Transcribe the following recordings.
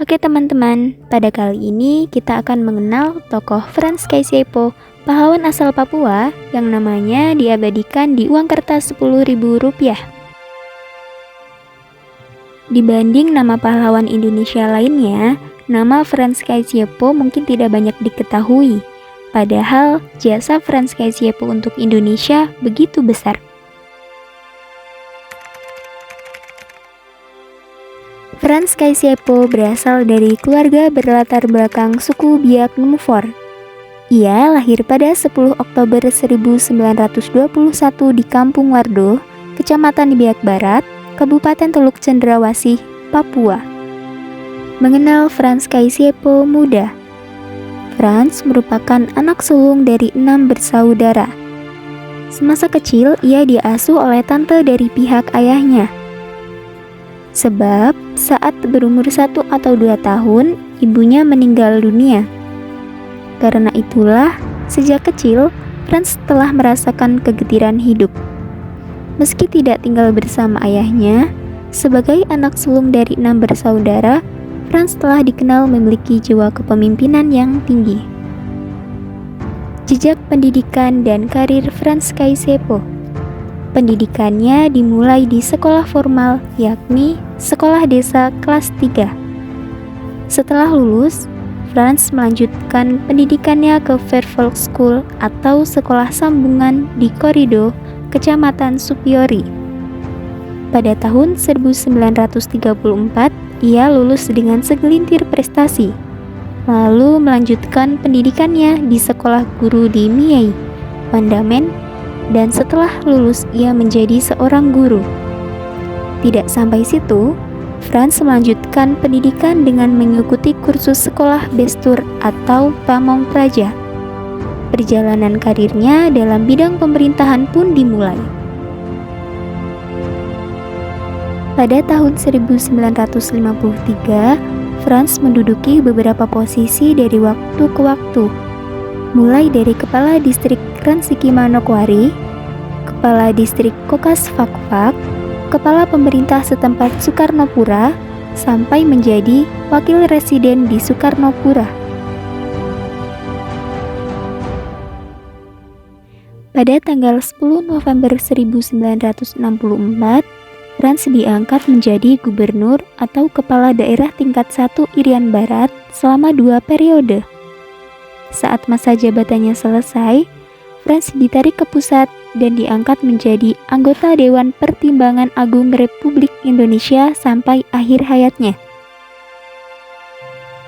Oke teman-teman, pada kali ini kita akan mengenal tokoh Frans Kaisiepo, pahlawan asal Papua yang namanya diabadikan di uang kertas Rp10.000. Dibanding nama pahlawan Indonesia lainnya, nama Frans Kaisiepo mungkin tidak banyak diketahui. Padahal jasa Frans Kaisiepo untuk Indonesia begitu besar. Frans Kaisiepo berasal dari keluarga berlatar belakang suku Biak Numfor. Ia lahir pada 10 Oktober 1921 di Kampung Wardo, Kecamatan Biak Barat, Kabupaten Teluk Cendrawasih, Papua. Mengenal Frans Kaisiepo muda. Frans merupakan anak sulung dari 6 bersaudara. Semasa kecil, ia diasuh oleh tante dari pihak ayahnya. Sebab saat berumur 1 atau 2 tahun, ibunya meninggal dunia. Karena itulah, sejak kecil, Frans telah merasakan kegetiran hidup. Meski tidak tinggal bersama ayahnya, sebagai anak sulung dari 6 bersaudara, Frans telah dikenal memiliki jiwa kepemimpinan yang tinggi. Jejak pendidikan dan karir Frans Kaisiepo. Pendidikannya dimulai di sekolah formal, yakni sekolah desa kelas 3. Setelah lulus, Frans melanjutkan pendidikannya ke Fairfolk School atau sekolah sambungan di Korido, Kecamatan Supiori. Pada tahun 1934, ia lulus dengan segelintir prestasi, lalu melanjutkan pendidikannya di sekolah guru di Mie, Pandamen, dan setelah lulus ia menjadi seorang guru. Tidak sampai situ, Frans melanjutkan pendidikan dengan mengikuti kursus sekolah Bestur atau Pamong Praja. Perjalanan karirnya dalam bidang pemerintahan pun dimulai. Pada tahun 1953, Frans menduduki beberapa posisi dari waktu ke waktu, mulai dari Kepala Distrik Ransiki Manokwari, Kepala Distrik Kokas Fakfak, Kepala Pemerintah setempat Soekarnopura, sampai menjadi Wakil Residen di Soekarnopura. Pada tanggal 10 November 1964, Frans diangkat menjadi Gubernur atau Kepala Daerah tingkat 1 Irian Barat selama 2 periode. Saat masa jabatannya selesai, Frans ditarik ke pusat dan diangkat menjadi anggota Dewan Pertimbangan Agung Republik Indonesia sampai akhir hayatnya.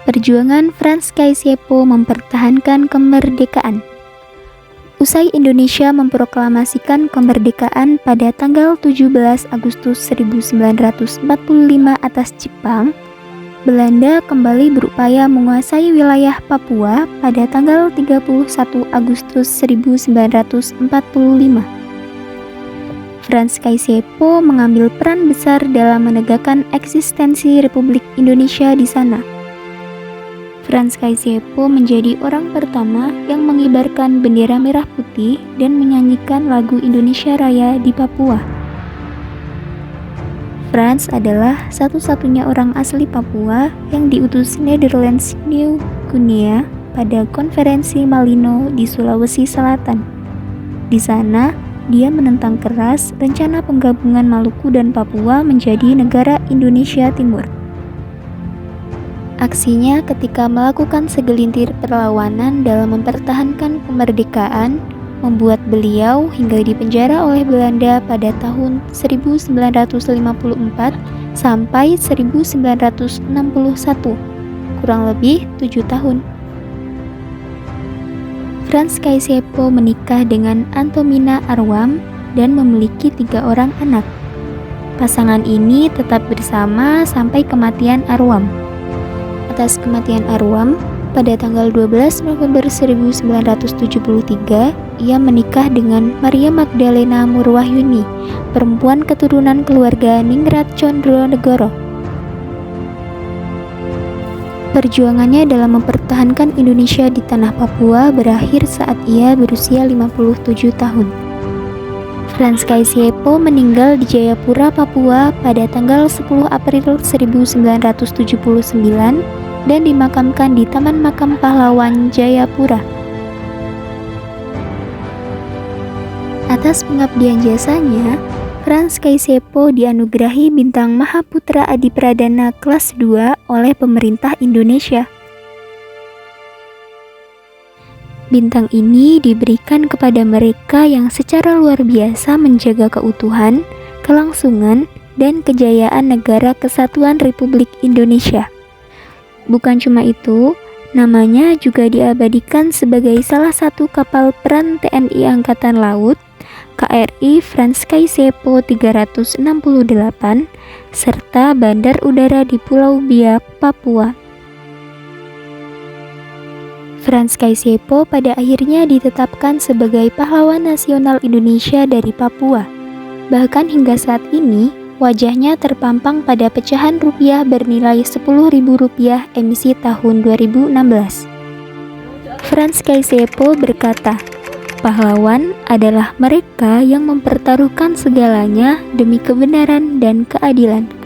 Perjuangan Frans Kaisiepo mempertahankan kemerdekaan. Usai Indonesia memproklamasikan kemerdekaan pada tanggal 17 Agustus 1945 atas Jepang, Belanda kembali berupaya menguasai wilayah Papua pada tanggal 31 Agustus 1945. Frans Kaisiepo mengambil peran besar dalam menegakkan eksistensi Republik Indonesia di sana. Frans Kaisiepo menjadi orang pertama yang mengibarkan bendera merah putih dan menyanyikan lagu Indonesia Raya di Papua. Frans adalah satu-satunya orang asli Papua yang diutus Netherlands New Guinea pada konferensi Malino di Sulawesi Selatan. Di sana, dia menentang keras rencana penggabungan Maluku dan Papua menjadi negara Indonesia Timur. Aksinya ketika melakukan segelintir perlawanan dalam mempertahankan kemerdekaan membuat beliau hingga dipenjara oleh Belanda pada tahun 1954 sampai 1961, kurang lebih 7 tahun. Frans Kaisiepo menikah dengan Antomina Arwam dan memiliki 3 orang anak. Pasangan ini tetap bersama sampai kematian Arwam. Atas kematian Arwam, pada tanggal 12 November 1973, ia menikah dengan Maria Magdalena Murwahyuni, perempuan keturunan keluarga Ningrat Condronegoro. Perjuangannya dalam mempertahankan Indonesia di tanah Papua berakhir saat ia berusia 57 tahun. Frans Kaisiepo meninggal di Jayapura, Papua pada tanggal 10 April 1979 dan dimakamkan di Taman Makam Pahlawan Jayapura. Atas pengabdian jasanya, Frans Kaisiepo dianugerahi bintang Mahaputra Adipradana kelas 2 oleh pemerintah Indonesia. Bintang ini diberikan kepada mereka yang secara luar biasa menjaga keutuhan, kelangsungan, dan kejayaan Negara Kesatuan Republik Indonesia. Bukan cuma itu, namanya juga diabadikan sebagai salah satu kapal peran TNI Angkatan Laut, KRI Frans Kaisiepo 368, serta bandar udara di Pulau Biak, Papua. Frans Kaisiepo pada akhirnya ditetapkan sebagai pahlawan nasional Indonesia dari Papua. Bahkan hingga saat ini, wajahnya terpampang pada pecahan rupiah bernilai Rp10.000 emisi tahun 2016. Frans Kaisiepo berkata, "Pahlawan adalah mereka yang mempertaruhkan segalanya demi kebenaran dan keadilan."